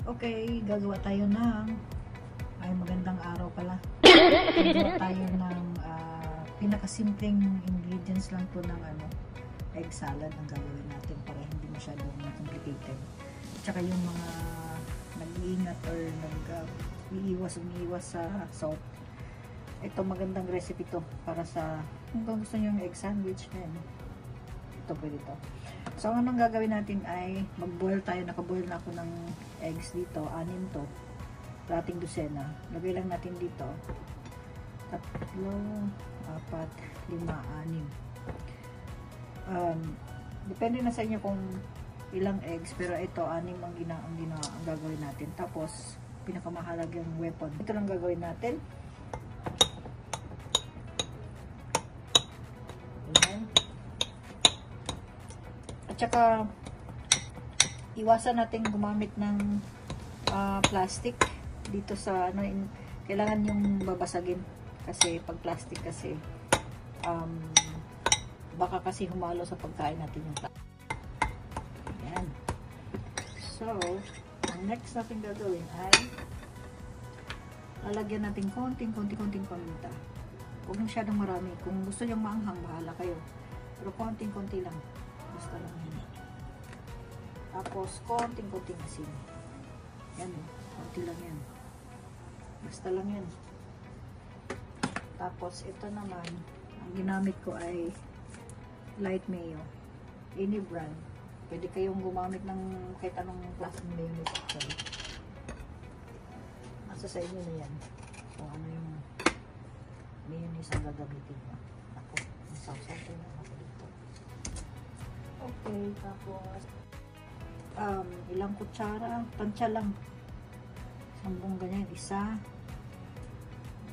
Okay, gagawa tayo ng magandang araw pala. Gagawa tayo ng pinakasimpleng ingredients lang po ng egg salad ang gagawin natin para hindi masyadong complicated. Tsaka yung mga nag-iingat or umiiwas sa salt. Ito magandang recipe to para sa kung gusto niyo yung egg sandwich na ito pwede to. So anong gagawin natin ay mag-boil tayo. Naka-boil na ako ng eggs dito, 6 to. Rating dosena. Lagay lang natin dito 3, 4, 5, 6. Depende na sa inyo kung ilang eggs, pero ito 6 ang gagawin natin. Tapos pinakamahalagang weapon, ito lang gagawin natin. Ayan. At saka iwasan natin gumamit ng plastic dito sa kailangan yung babasagin kasi pag plastic kasi baka kasi humalo sa pagkain natin yung plastic. Ayan. So ang next natin gagawin ay lalagyan natin konting paminta. Huwag masyadong marami. Kung gusto nyo maanghang, bahala kayo, pero konting lang, basta lang yun. Tapos konting asin. Yan, konti lang yan. Basta lang yan. Tapos, ito naman, ang ginamit ko ay light mayo. Any brand. Pwede kayong gumamit ng kahit anong klaseng mayonnaise actually. Nasa sa inyo na yan. Kung ano yung mayonnaise ang gagamitin mo. Ako, masasawin na ako dito. Okay, tapos ilang kutsara, tansya lang. 10 ganyan, 1,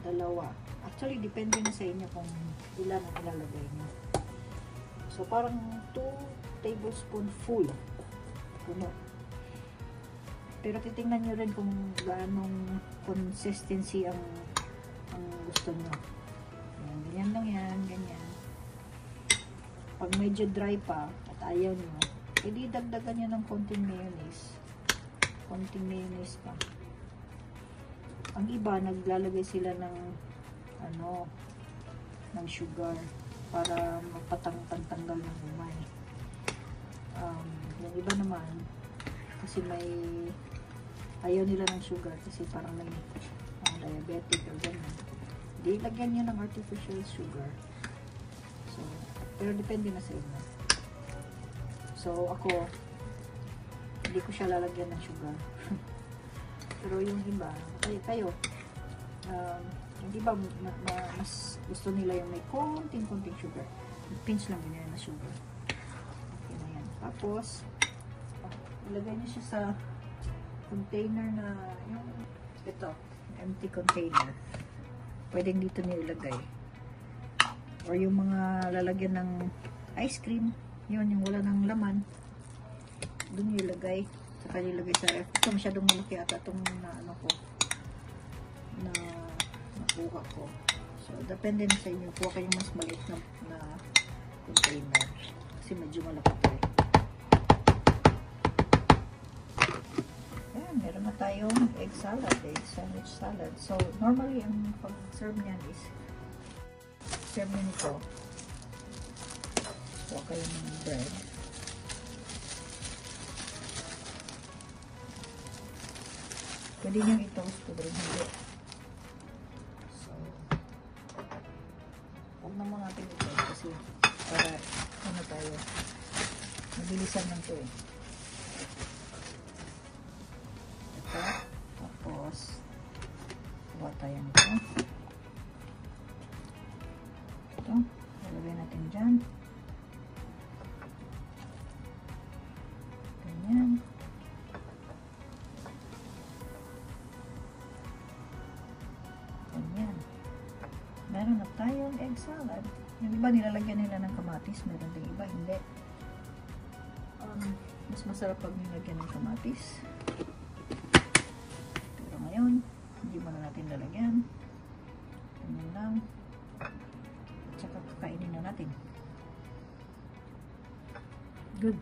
2. Actually, depende na sa inyo kung ilan ang ilalagay nyo. So, parang 2 tablespoon full. Puno. Pero titingnan nyo rin kung gaanong consistency ang gusto nyo. Ayan, ganyan lang yan, ganyan. Pag medyo dry pa at ayaw nyo, edi dagdagan nyo ng konting mayonnaise. Konting mayonnaise pa. Ang iba, naglalagay sila ng ng sugar para mapatanggal ng umay. Yung iba naman, kasi ayaw nila ng sugar kasi parang may diabetic or gano'n. Hindi, lagyan nyo ng artificial sugar. So, pero depende na sa inyo. So, ako, hindi ko siya lalagyan ng sugar. Pero yung iba, kayo, yung iba, mas gusto nila yung may konting sugar. Pinch lang ganyan na sugar. Okay na yan. Tapos, ilagay nyo siya sa container na, yung, ito, empty container. Pwedeng dito nyo ilagay. Or yung mga lalagyan ng ice cream, yun, yung wala ng laman, doon nyo ilagay. Saka nilagay sa ref. Ito masyadong malaki ata itong nakuha ko. So, depende na sa inyo. Kuha kayong mas maliit na container. Kasi medyo malaki ito eh. Ayan, meron na tayong egg salad, egg sandwich salad. So, normally, ang pag-serve niyan is serve nyo nito. Kuha kayo ng bread. Pwede nyo i-toast ko rin hindi. So, huwag naman natin ito kasi para tayo mabilisan lang ito eh. Ito. Tapos kuha tayo nito. Ito. Ilagay natin dyan. Ganyan. Meron na tayong egg salad. Yung iba nilalagyan nila ng kamatis, meron din iba hindi. Mas masarap pag nilagyan ng kamatis. Pero ngayon, hindi mo na natin lalagyan. Ganyan lang. At saka kakainin na natin. Good.